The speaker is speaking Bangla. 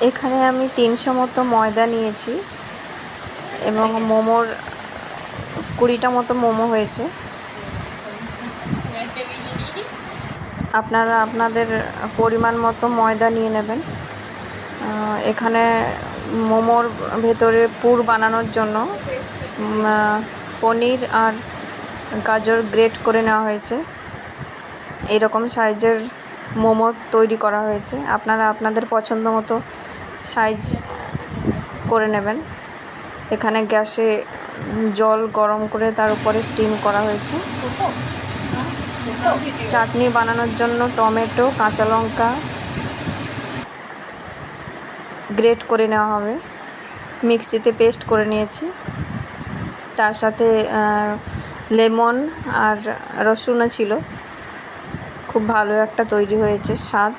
এখানে আমি 300 মতো ময়দা নিয়েছি এবং মোমোর 20টা মতো মোমো হয়েছে। আপনারা আপনাদের পরিমাণ মতো ময়দা নিয়ে নেবেন। এখানে মোমোর ভেতরে পুর বানানোর জন্য পনির আর গাজর গ্রেট করে নেওয়া হয়েছে। এরকম সাইজের মোমো তৈরি করা হয়েছে। আপনারা আপনাদের পছন্দ মতো সাইজ করে নেবেন। এখানে গ্যাসে জল গরম করে তার উপরে স্টিম করা হয়েছে। চাটনি বানানোর জন্য টমেটো, কাঁচা লঙ্কা গ্রেট করে নেওয়া হবে। মিক্সিতে পেস্ট করে নিয়েছি। তার সাথে লেমন আর রসুনও ছিল। খুব ভালো একটা তৈরি হয়েছে স্বাদ।